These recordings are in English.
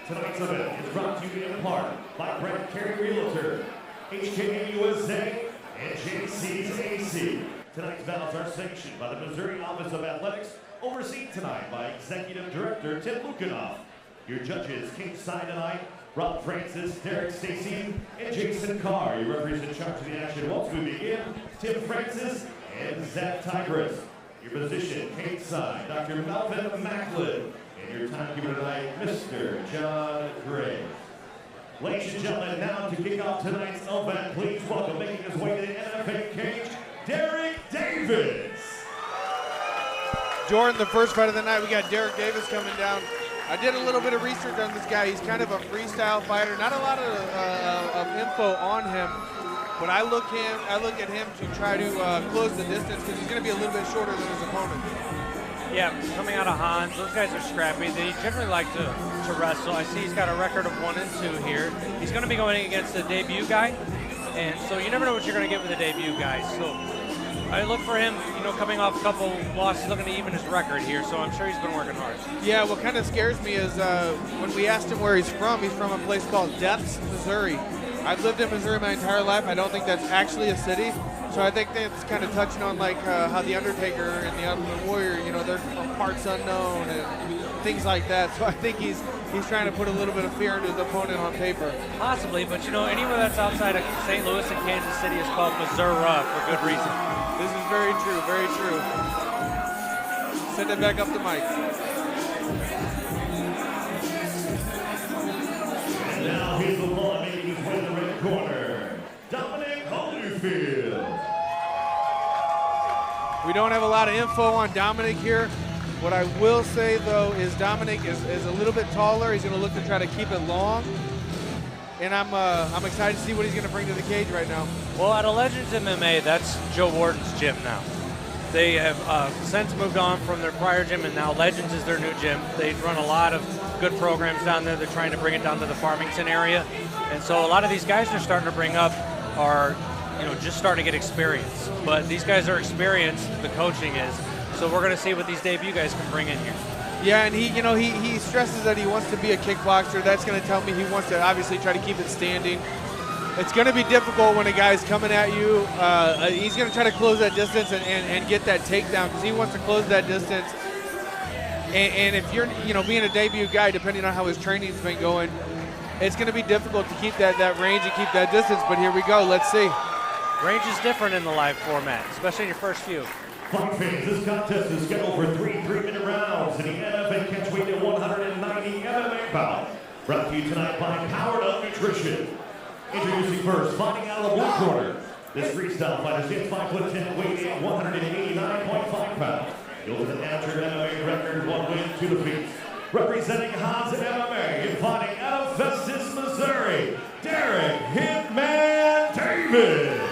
Tonight's event is brought to you in part by Brent Carey Realtor, HKA USA, and JC's AC. Tonight's bouts are sanctioned by the Missouri Office of Athletics, overseen tonight by Executive Director Tim Lukanoff. Your judges kingside tonight, Rob Francis, Derrick Davis, and Jason Carr. Your referees in charge of the action once we begin, Tim Francis and Zach Tigris. Your position, kingside, Dr. Melvin Macklin. And your timekeeper tonight, Mr. John Gray. Ladies and gentlemen, now to kick off tonight's event, please welcome making his way to the NFA cage, Derrick Davis. Jordan, the first fight of the night, we got Derrick Davis coming down. I did a little bit of research on this guy. He's kind of a freestyle fighter. Not a lot of info on him, but I look at him to try to close the distance because he's going to be a little bit shorter than his opponent. Yeah, coming out of Hans, those guys are scrappy. They generally like to wrestle. I see he's got a record of 1-2 here. He's going to be going against a debut guy, and so you never know what you're going to get with a debut guy. So I look for him, coming off a couple losses, looking to even his record here. So I'm sure he's been working hard. Yeah, what kind of scares me is when we asked him where he's from a place called Depths, Missouri. I've lived in Missouri my entire life. I don't think that's actually a city. So I think that's kind of touching on like how the Undertaker and the Ultimate Warrior, they're from parts unknown and things like that. So I think he's trying to put a little bit of fear into his opponent on paper. Possibly, but anywhere that's outside of St. Louis and Kansas City is called Missouri for good reason. This is very true, very true. Send it back up to Mike. And now here's the one making his way to the red corner, Dominick Holifield. We don't have a lot of info on Dominick here. What I will say, though, is Dominick is a little bit taller. He's going to look to try to keep it long. And I'm excited to see what he's going to bring to the cage right now. Well, at Legends MMA, that's Joe Warden's gym now. They have since moved on from their prior gym, and now Legends is their new gym. They run a lot of good programs down there. They're trying to bring it down to the Farmington area. And so a lot of these guys they're starting to bring up are just starting to get experience. But these guys are experienced, the coaching is. So we're going to see what these debut guys can bring in here. Yeah, and he stresses that he wants to be a kickboxer. That's going to tell me he wants to obviously try to keep it standing. It's going to be difficult when a guy's coming at you. He's going to try to close that distance and get that takedown because he wants to close that distance. And if you're, being a debut guy, depending on how his training's been going, it's going to be difficult to keep that range and keep that distance. But here we go. Let's see. Range is different in the live format, especially in your first few. Fight fans, this contest is scheduled for 3 3-minute rounds in the NFA catchweight at 190 MMA bout. Brought to you tonight by Powered Up Nutrition. Introducing first, fighting out of the blue corner. This freestyle fighter stands 5'10", weighing in 189.5 pounds. He holds an amateur MMA record, 1 win, 2 defeats. Representing Hans MMA and fighting out of Festus, Missouri, Derrick Hitman Davis.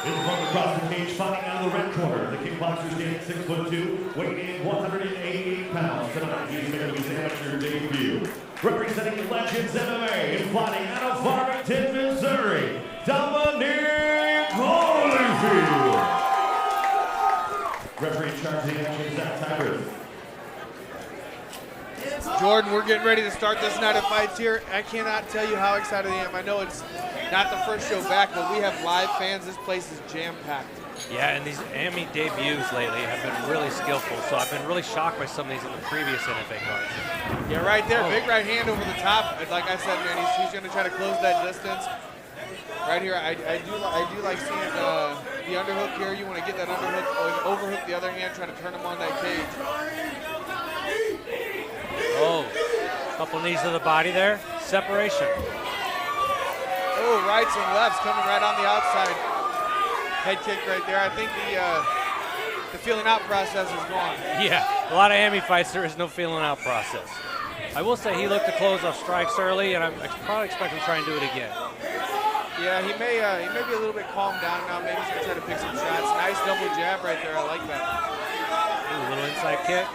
In front across the cage, fighting out of the red corner. The kickboxer standing 6'2", weighing in 188 pounds. Tonight he's making his amateur debut. Representing Legends MMA and fighting out of Farmington, Missouri, Dominick Holifield. Referee in charge of the action, Zach Tigris. Jordan, we're getting ready to start this night of fights here. I cannot tell you how excited I am. I know it's not the first show back, but we have live fans. This place is jam-packed. Yeah, and these AMMY debuts lately have been really skillful, so I've been really shocked by some of these in the previous NFA cards. Yeah, right there, big right hand over the top. Like I said, man, he's going to try to close that distance. Right here, I do like seeing the underhook here. You want to get that underhook, or overhook the other hand, try to turn him on that cage. Oh, couple knees to the body there. Separation. Oh, rights and lefts coming right on the outside. Head kick right there. I think the feeling out process is gone. Yeah, a lot of AMMY fights, there is no feeling out process. I will say he looked to close off strikes early, and I probably expect him to try and do it again. Yeah, he may be a little bit calmed down now. Maybe he's going to try to pick some shots. Nice double jab right there. I like that. Ooh, a little inside kick.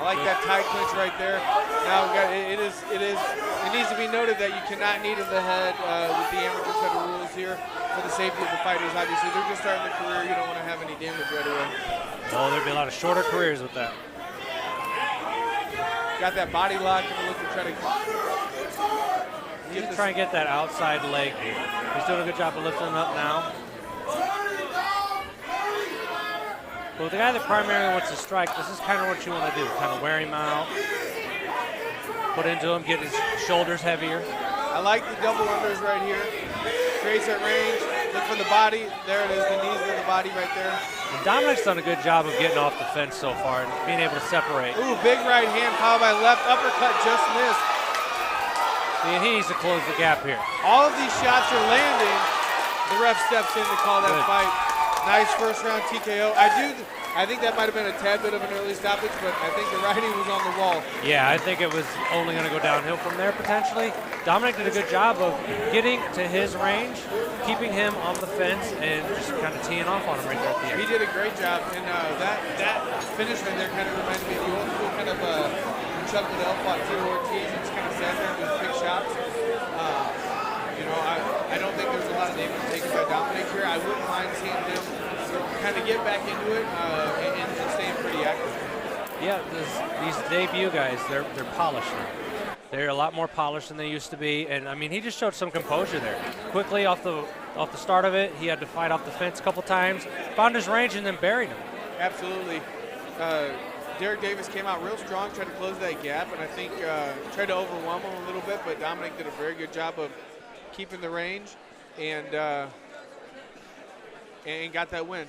I like that tight clinch right there. Now it needs to be noted that you cannot knee to the head with the amateur set of rules here for the safety of the fighters. Obviously, they're just starting their career. You don't want to have any damage right away. Oh, there'd be a lot of shorter careers with that. Got that body lock and look to try to Just try and get that outside leg here. He's doing a good job of lifting him up now. But with the guy that primarily wants to strike, this is kind of what you want to do. Kind of wear him out, put into him, get his shoulders heavier. I like the double unders right here. Creates that range. Look for the body. There it is, the knees with the body right there. And Dominick's done a good job of getting off the fence so far and being able to separate. Ooh, big right hand followed by left uppercut, just missed. And he needs to close the gap here. All of these shots are landing. The ref steps in to call that fight. Nice first round TKO. I think that might have been a tad bit of an early stoppage, but I think the writing was on the wall. Yeah, I think it was only going to go downhill from there potentially. Dominick did a good job of getting to his range, keeping him on the fence, and just kind of teeing off on him right there at the end. He did a great job, and that finish right there kind of reminds me of the old school kind of Chuck Liddell fought Tito Ortiz and just kind of sat there with big shots. You know, I don't think there's a lot of damage taken by Dominick here. I wouldn't mind seeing him kind of get back into it and staying pretty active. Yeah, these debut guys, they're polished now. They're a lot more polished than they used to be, and I mean, he just showed some composure there. Quickly off the start of it, he had to fight off the fence a couple times, found his range, and then buried him. Absolutely. Derrick Davis came out real strong, tried to close that gap, and I think tried to overwhelm him a little bit, but Dominick did a very good job of keeping the range and got that win.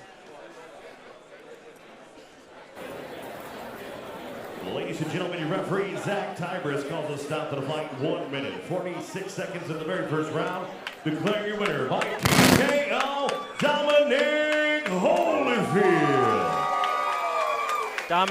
Ladies and gentlemen, your referee, Zach Tybris, calls a stop to the fight. 1 minute, 46 seconds in the very first round. Declare your winner by TKO, Dominick Holifield.